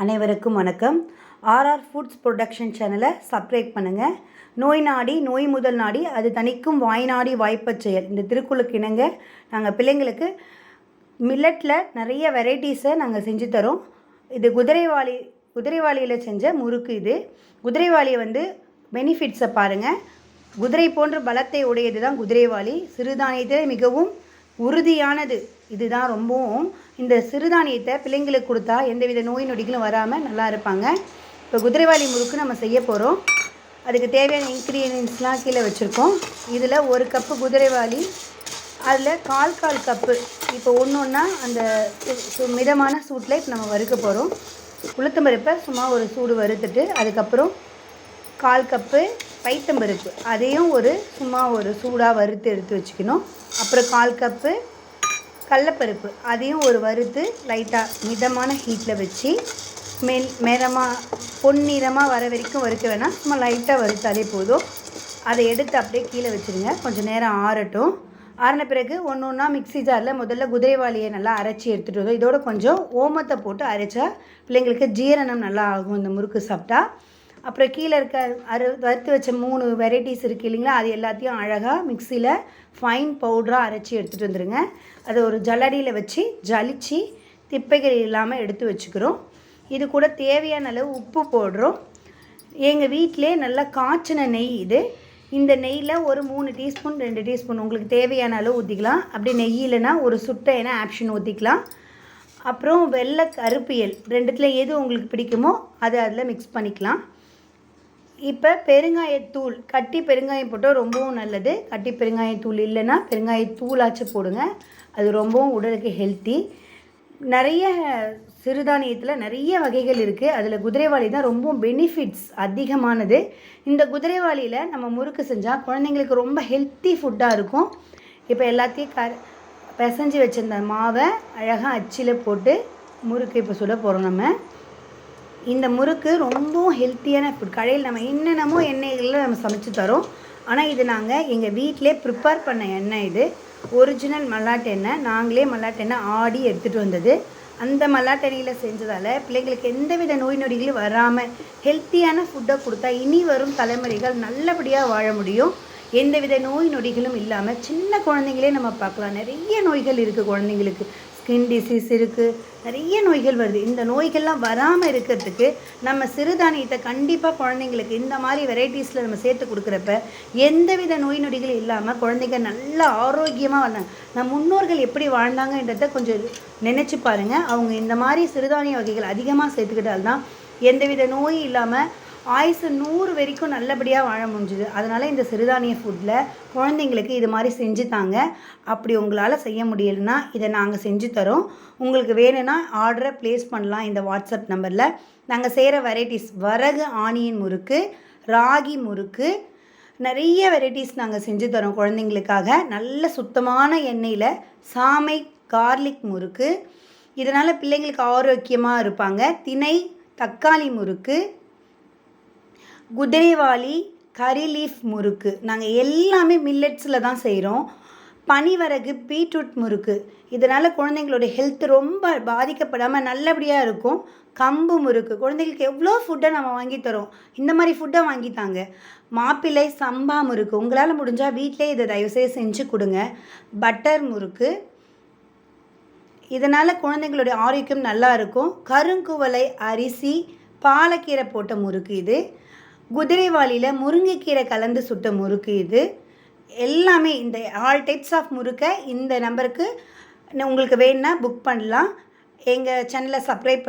அனைவருக்கும் வணக்கம். RR foods production சேனலை சப்ஸ்கிரைப் பண்ணுங்கள். நோய் நாடி நோய் முதல் நாடி அது தணிக்கும் வாய் நாடி வாய்ப்பச் செயல். இந்த திருக்குறளுக்கு இணங்க நாங்கள் பிள்ளைங்களுக்கு மில்லட்டில் நிறைய வெரைட்டிஸை நாங்கள் செஞ்சு தரோம். இது குதிரைவாளியில் செஞ்ச முறுக்கு. இது குதிரைவாளியை பெனிஃபிட்ஸை பாருங்கள். குதிரை போன்ற பலத்தை உடையது தான் குதிரைவாளி. சிறுதானியத்தில் மிகவும் உறுதியானது. இதுதான் ரொம்பவும் இந்த சிறுதானியத்தை பிள்ளைங்களுக்கு கொடுத்தா எந்தவித நோய் நொடிகளும் வராமல் நல்லா இருப்பாங்க. இப்போ குதிரைவாளி முறுக்கு நம்ம செய்ய போகிறோம். அதுக்கு தேவையான இன்க்ரீடியன்ஸ்லாம் கீழே வச்சுருக்கோம். இதில் 1 கப்பு குதிரைவாளி, அதில் கால் கப்பு இப்போ ஒன்றா அந்த மிதமான சூட்டில் இப்போ நம்ம வறுக்க போகிறோம். உளுத்தம்பருப்பை சும்மா ஒரு சூடு வறுத்துட்டு அதுக்கப்புறம் 1/4 கப்பு பைத்தம்பருப்பு அதையும் சும்மா ஒரு சூடாக வறுத்து எடுத்து வச்சுக்கணும். அப்புறம் 1/4 கப்பு கடலப்பருப்பு அதையும் வறுத்து லைட்டாக மிதமான ஹீட்டில் வச்சு பொன்னிறமாக வர வரைக்கும் வறுக்க வேணாம், சும்மா லைட்டாக வறுத்தாலே போதும். அதை எடுத்து அப்படியே கீழே வச்சுருங்க. கொஞ்சம் நேரம் ஆறட்டும். ஆறின பிறகு ஒன்றா மிக்ஸி ஜாரில் முதல்ல குதிரைவாளியை நல்லா அரைச்சி எடுத்துகிட்டு வரும். இதோட கொஞ்சம் ஓமத்தை போட்டு அரைச்சா பிள்ளைங்களுக்கு ஜீரணம் நல்லா ஆகும் இந்த முறுக்கு சாப்பிட்டா. அப்புறம் கீழே இருக்க வறுத்து வச்ச 3 வெரைட்டிஸ் இருக்குது இல்லைங்களா, அது எல்லாத்தையும் அழகாக மிக்சியில் ஃபைன் பவுடராக அரைச்சி எடுத்துகிட்டு வந்துடுங்க. அதை ஒரு ஜல்லடியில் வச்சு ஜலிச்சு திப்பைகள் இல்லாமல் எடுத்து வச்சுக்கிறோம். இது கூட தேவையான அளவு உப்பு போடுறோம். எங்கள் வீட்டிலே நல்லா காய்ச்சின நெய் இது. இந்த நெய்யில் ஒரு 3 டீஸ்பூன் 2 டீஸ்பூன் உங்களுக்கு தேவையான அளவு ஊற்றிக்கலாம். அப்படி நெய் இல்லைன்னா ஒரு சுட்ட எண்ணெய் ஆப்ஷன் ஊற்றிக்கலாம். அப்புறம் வெள்ளை கருப்பியல் 2த்தில் எது உங்களுக்கு பிடிக்குமோ அதை அதில் மிக்ஸ் பண்ணிக்கலாம். இப்போ பெருங்காயத்தூள், கட்டி பெருங்காயம் போட்டால் ரொம்பவும் நல்லது. கட்டி பெருங்காயத்தூள் இல்லைன்னா பெருங்காயத்தூளாச்சும் போடுங்க, அது ரொம்பவும் உடலுக்கு ஹெல்த்தி. நிறைய சிறுதானியத்தில் நிறைய வகைகள் இருக்குது. அதில் குதிரைவாளி தான் ரொம்ப பெனிஃபிட்ஸ் அதிகமானது. இந்த குதிரைவாளியில் நம்ம முறுக்கு செஞ்சால் குழந்தைங்களுக்கு ரொம்ப ஹெல்த்தி ஃபுட்டாக இருக்கும். இப்போ எல்லாத்தையும் பிசைஞ்சு வச்சுருந்த மாவை அழகாக அச்சில் போட்டு முறுக்கு இப்போ சுட போகிறோம். நம்ம இந்த முறுக்கு ரொம்பவும் ஹெல்த்தியான ஃபுட். கடையில் நம்ம என்னென்னமோ எண்ணெய்களில் நம்ம சமைச்சு தரோம். ஆனால் இது நாங்கள் எங்கள் வீட்டிலே ப்ரிப்பேர் பண்ண எண்ணெய். இது ஒரிஜினல் மல்லாட்டு எண்ணெய். நாங்களே மல்லாட்டு எண்ணெய் ஆடி எடுத்துகிட்டு வந்தது. அந்த மல்லாட்டு எண்ணெயில் செஞ்சதால் பிள்ளைங்களுக்கு எந்தவித நோய் நொடிகளும் வராமல் ஹெல்த்தியான ஃபுட்டை கொடுத்தா இனி வரும் தலைமுறைகள் நல்லபடியாக வாழ முடியும். எந்தவித நோய் நொடிகளும் இல்லாமல். சின்ன குழந்தைங்களே நம்ம பார்க்கலாம், நிறைய நோய்கள் இருக்குது குழந்தைங்களுக்கு. ஸ்கின் டிசீஸ் இருக்குது, நிறைய நோய்கள் வருது. இந்த நோய்கள்லாம் வராமல் இருக்கிறதுக்கு நம்ம சிறுதானியத்தை கண்டிப்பாக குழந்தைங்களுக்கு இந்த மாதிரி வெரைட்டிஸில் நம்ம சேர்த்து கொடுக்குறப்ப எந்தவித நோய் நொடிகளும் இல்லாமல் குழந்தைங்க நல்லா ஆரோக்கியமாக வந்தாங்க. நம்ம முன்னோர்கள் எப்படி வாழ்ந்தாங்கன்றதை கொஞ்சம் நினச்சி பாருங்கள். அவங்க இந்த மாதிரி சிறுதானிய வகைகள் அதிகமாக சேர்த்துக்கிட்டால்தான் எந்தவித நோயும் இல்லாமல் ஆயுசு 100 வரைக்கும் நல்லபடியாக வாழ முடிஞ்சுது. அதனால் இந்த சிறுதானிய ஃபுட்டில் குழந்தைங்களுக்கு இது மாதிரி செஞ்சு தாங்க. அப்படி உங்களால் செய்ய முடியலைன்னா இதை நாங்கள் செஞ்சு தரோம். உங்களுக்கு வேணும்னா ஆர்டரை ப்ளேஸ் பண்ணலாம். இந்த வாட்ஸ்அப் நம்பரில் நாங்கள் செய்கிற வெரைட்டிஸ் வரகு ஆனியன் முறுக்கு, ராகி முறுக்கு, நிறைய வெரைட்டிஸ் நாங்கள் செஞ்சு தரோம் குழந்தைங்களுக்காக. நல்ல சுத்தமான எண்ணெயில் சாமை கார்லிக் முறுக்கு, இதனால் பிள்ளைங்களுக்கு ஆரோக்கியமாக இருப்பாங்க. திணை தக்காளி முறுக்கு, குதிரைவாளி கறி லீஃப் முறுக்கு, நாங்கள் எல்லாமே மில்லட்ஸில் தான் செய்கிறோம். பனிவரகு பீட்ரூட் முறுக்கு, இதனால் குழந்தைங்களோட ஹெல்த் ரொம்ப பாதிக்கப்படாமல் நல்லபடியாக இருக்கும். கம்பு முறுக்கு, குழந்தைங்களுக்கு எவ்வளோ ஃபுட்டை நம்ம வாங்கி தரோம், இந்த மாதிரி ஃபுட்டை வாங்கித்தாங்க. மாப்பிள்ளை சம்பா முறுக்கு, உங்களால் முடிஞ்சால் வீட்டிலே இதை தயவுசெய்து செஞ்சு கொடுங்க. பட்டர் முறுக்கு, இதனால் குழந்தைங்களுடைய ஆரோக்கியம் நல்லா இருக்கும். கருங்குவளை அரிசி பாலக்கீரை போட்ட முறுக்கு இது. குதிரைவாளியில் முருங்கைக்கீரை கலந்து சுட்ட முறுக்கு இது. எல்லாமே இந்த ஆல் டைப்ஸ் ஆஃப் முறுக்கை இந்த நம்பருக்கு உங்களுக்கு வேணும்னா புக் பண்ணலாம். எங்கள் சேனலை சப்ஸ்கிரைப்